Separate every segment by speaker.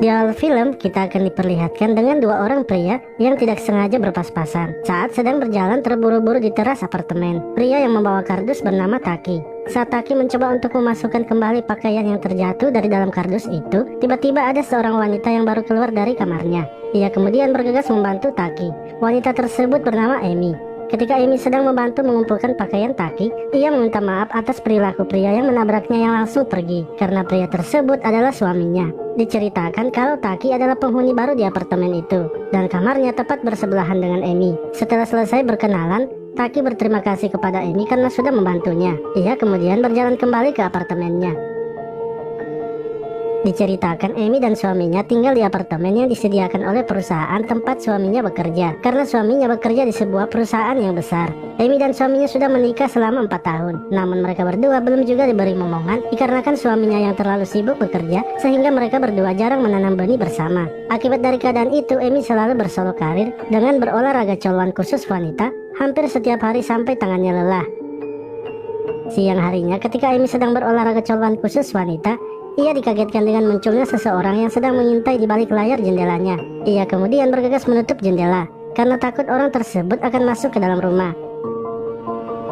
Speaker 1: Di awal film, kita akan diperlihatkan dengan dua orang pria yang tidak sengaja berpas-pasan saat sedang berjalan terburu-buru di teras apartemen. Pria yang membawa kardus bernama Taki. Saat Taki mencoba untuk memasukkan kembali pakaian yang terjatuh dari dalam kardus itu, tiba-tiba ada seorang wanita yang baru keluar dari kamarnya. Ia kemudian bergegas membantu Taki. Wanita tersebut bernama Amy. Ketika Amy sedang membantu mengumpulkan pakaian Taki, ia meminta maaf atas perilaku pria yang menabraknya yang langsung pergi, karena pria tersebut adalah suaminya. Diceritakan kalau Taki adalah penghuni baru di apartemen itu, dan kamarnya tepat bersebelahan dengan Amy. Setelah selesai berkenalan, Taki berterima kasih kepada Amy karena sudah membantunya. Ia kemudian berjalan kembali ke apartemennya. Diceritakan Amy dan suaminya tinggal di apartemen yang disediakan oleh perusahaan tempat suaminya bekerja, karena suaminya bekerja di sebuah perusahaan yang besar. Amy dan suaminya sudah menikah selama 4 tahun, namun mereka berdua belum juga diberi momongan dikarenakan suaminya yang terlalu sibuk bekerja sehingga mereka berdua jarang menanam benih bersama. Akibat dari keadaan itu, Amy selalu bersolo karir dengan berolahraga colokan khusus wanita hampir setiap hari sampai tangannya lelah. Siang harinya ketika Amy sedang berolahraga colokan khusus wanita, ia dikagetkan dengan munculnya seseorang yang sedang mengintai di balik layar jendelanya. Ia kemudian bergegas menutup jendela karena takut orang tersebut akan masuk ke dalam rumah.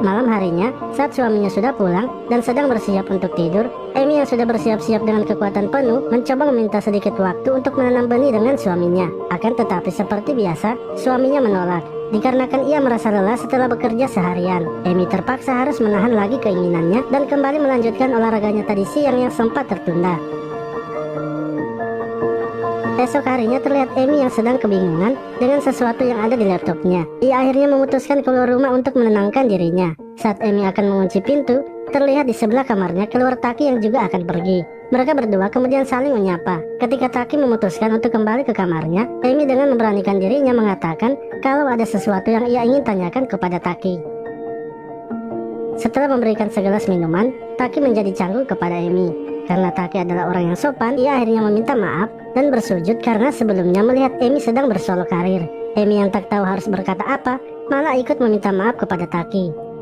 Speaker 1: Malam harinya, saat suaminya sudah pulang dan sedang bersiap untuk tidur, Amy yang sudah bersiap-siap dengan kekuatan penuh mencoba meminta sedikit waktu untuk menanam benih dengan suaminya. Akan tetapi seperti biasa, suaminya menolak. Dikarenakan ia merasa lelah setelah bekerja seharian, Amy terpaksa harus menahan lagi keinginannya dan kembali melanjutkan olahraganya tadi siang yang sempat tertunda. Esok harinya terlihat Amy yang sedang kebingungan dengan sesuatu yang ada di laptopnya. Ia akhirnya memutuskan keluar rumah untuk menenangkan dirinya. Saat Amy akan mengunci pintu, terlihat di sebelah kamarnya keluar Taki yang juga akan pergi. Mereka berdua kemudian saling menyapa. Ketika Taki memutuskan untuk kembali ke kamarnya, Amy dengan memberanikan dirinya mengatakan kalau ada sesuatu yang ia ingin tanyakan kepada Taki. Setelah memberikan segelas minuman, Taki menjadi canggung kepada Amy. Karena Taki adalah orang yang sopan, ia akhirnya meminta maaf dan bersujud karena sebelumnya melihat Amy sedang bersolo karir. Amy yang tak tahu harus berkata apa, malah ikut meminta maaf kepada Taki.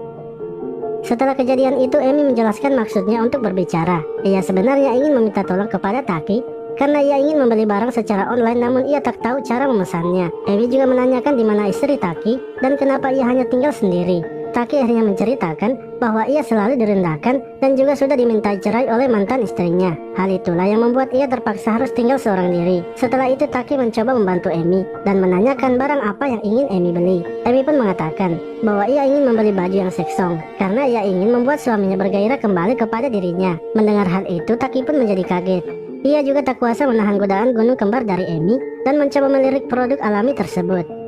Speaker 1: Setelah kejadian itu, Amy menjelaskan maksudnya untuk berbicara. Ia sebenarnya ingin meminta tolong kepada Taki karena ia ingin membeli barang secara online namun ia tak tahu cara memesannya. Amy juga menanyakan di mana istri Taki dan kenapa ia hanya tinggal sendiri. Taki akhirnya menceritakan bahwa ia selalu direndahkan dan juga sudah dimintai cerai oleh mantan istrinya. Hal itulah yang membuat ia terpaksa harus tinggal seorang diri. Setelah itu Taki mencoba membantu Amy dan menanyakan barang apa yang ingin Amy beli. Amy pun mengatakan bahwa ia ingin membeli baju yang seksong karena ia ingin membuat suaminya bergairah kembali kepada dirinya. Mendengar hal itu, Taki pun menjadi kaget. Ia juga tak kuasa menahan godaan gunung kembar dari Amy dan mencoba melirik produk alami tersebut.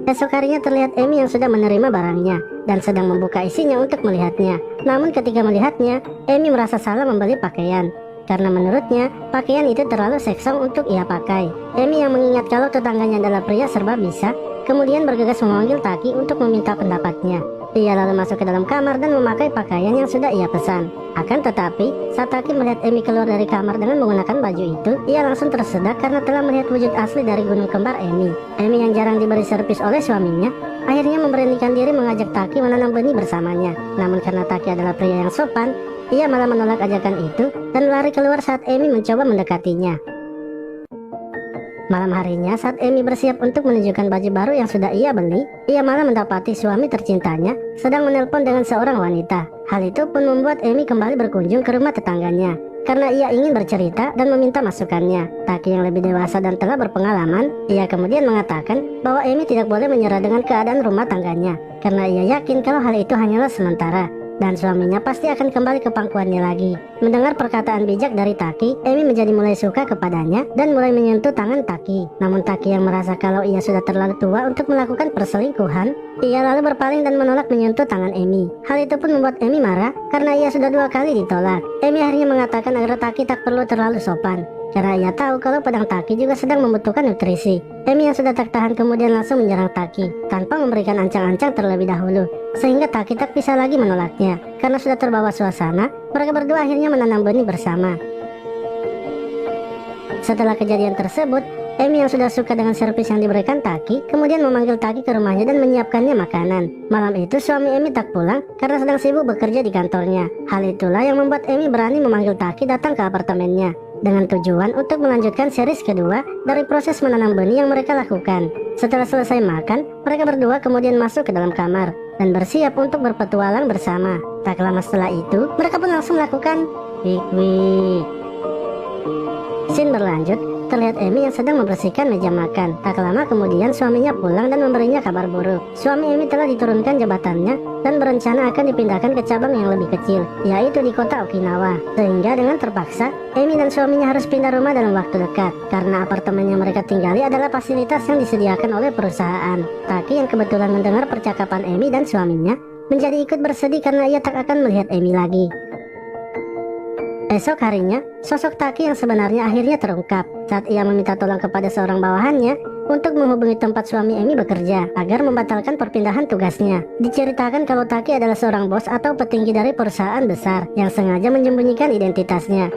Speaker 1: Esok harinya terlihat Amy yang sudah menerima barangnya dan sedang membuka isinya untuk melihatnya. Namun ketika melihatnya, Amy merasa salah membeli pakaian karena menurutnya pakaian itu terlalu seksong untuk ia pakai. Amy yang mengingat kalau tetangganya adalah pria serba bisa, kemudian bergegas memanggil Taki untuk meminta pendapatnya. Ia lalu masuk ke dalam kamar dan memakai pakaian yang sudah ia pesan. Akan tetapi, saat Taki melihat Amy keluar dari kamar dengan menggunakan baju itu, ia langsung tersedak karena telah melihat wujud asli dari gunung kembar Amy. Amy yang jarang diberi servis oleh suaminya, akhirnya memberanikan diri mengajak Taki menanam benih bersamanya. Namun karena Taki adalah pria yang sopan, ia malah menolak ajakan itu dan lari keluar saat Amy mencoba mendekatinya. Malam harinya saat Amy bersiap untuk menunjukkan baju baru yang sudah ia beli, ia malah mendapati suami tercintanya sedang menelpon dengan seorang wanita. Hal itu pun membuat Amy kembali berkunjung ke rumah tetangganya karena ia ingin bercerita dan meminta masukannya. Taki yang lebih dewasa dan telah berpengalaman, ia kemudian mengatakan bahwa Amy tidak boleh menyerah dengan keadaan rumah tangganya karena ia yakin kalau hal itu hanyalah sementara dan suaminya pasti akan kembali ke pangkuannya lagi. Mendengar perkataan bijak dari Taki, Amy menjadi mulai suka kepadanya dan mulai menyentuh tangan Taki. Namun Taki yang merasa kalau ia sudah terlalu tua untuk melakukan perselingkuhan, ia lalu berpaling dan menolak menyentuh tangan Amy. Hal itu pun membuat Amy marah karena ia sudah 2 kali ditolak. Amy akhirnya mengatakan agar Taki tak perlu terlalu sopan karena ia tahu kalau pedang Taki juga sedang membutuhkan nutrisi. Amy yang sudah tak tahan kemudian langsung menyerang Taki tanpa memberikan ancang-ancang terlebih dahulu, sehingga Taki tak bisa lagi menolaknya. Karena sudah terbawa suasana, mereka berdua akhirnya menanam benih bersama. Setelah kejadian tersebut, Amy yang sudah suka dengan servis yang diberikan Taki kemudian memanggil Taki ke rumahnya dan menyiapkannya makanan. Malam itu suami Amy tak pulang karena sedang sibuk bekerja di kantornya. Hal itulah yang membuat Amy berani memanggil Taki datang ke apartemennya. dengan tujuan untuk melanjutkan series kedua dari proses menanam benih yang mereka lakukan. Setelah selesai makan, mereka berdua kemudian masuk ke dalam kamar dan bersiap untuk berpetualang bersama. Tak lama setelah itu, mereka pun langsung melakukan wik wik. Scene berlanjut, terlihat Amy yang sedang membersihkan meja makan. Tak lama kemudian suaminya pulang dan memberinya kabar buruk. Suami Amy telah diturunkan jabatannya dan berencana akan dipindahkan ke cabang yang lebih kecil, yaitu di kota Okinawa. Sehingga dengan terpaksa, Amy dan suaminya harus pindah rumah dalam waktu dekat, karena apartemen yang mereka tinggali adalah fasilitas yang disediakan oleh perusahaan. Taki yang kebetulan mendengar percakapan Amy dan suaminya, menjadi ikut bersedih karena ia tak akan melihat Amy lagi. Esok harinya, sosok Taki yang sebenarnya akhirnya terungkap saat ia meminta tolong kepada seorang bawahannya untuk menghubungi tempat suami Amy bekerja agar membatalkan perpindahan tugasnya. Diceritakan kalau Taki adalah seorang bos atau petinggi dari perusahaan besar yang sengaja menyembunyikan identitasnya.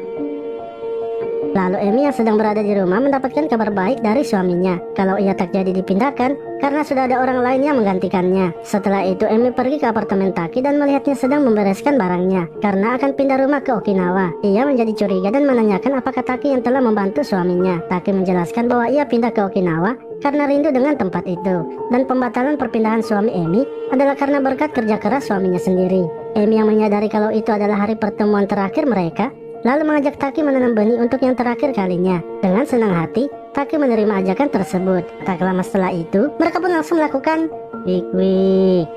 Speaker 1: Lalu Amy yang sedang berada di rumah mendapatkan kabar baik dari suaminya kalau ia tak jadi dipindahkan karena sudah ada orang lain yang menggantikannya. Setelah itu Amy pergi ke apartemen Taki dan melihatnya sedang membereskan barangnya karena akan pindah rumah ke Okinawa. Ia menjadi curiga dan menanyakan apakah Taki yang telah membantu suaminya. Taki menjelaskan bahwa ia pindah ke Okinawa karena rindu dengan tempat itu, dan pembatalan perpindahan suami Amy adalah karena berkat kerja keras suaminya sendiri. Amy yang menyadari kalau itu adalah hari pertemuan terakhir mereka, lalu mengajak Taki menanam benih untuk yang terakhir kalinya. Dengan senang hati, Taki menerima ajakan tersebut. Tak lama setelah itu, mereka pun langsung melakukan wik wik.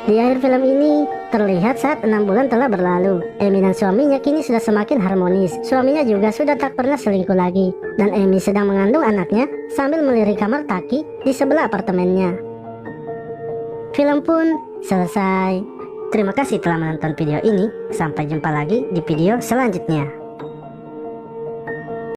Speaker 1: Di akhir film ini, terlihat saat 6 bulan telah berlalu. Amy dan suaminya kini sudah semakin harmonis. Suaminya juga sudah tak pernah selingkuh lagi. Dan Amy sedang mengandung anaknya sambil melirik kamar Taki di sebelah apartemennya. Film pun selesai. Terima kasih telah menonton video ini. Sampai jumpa lagi di video selanjutnya.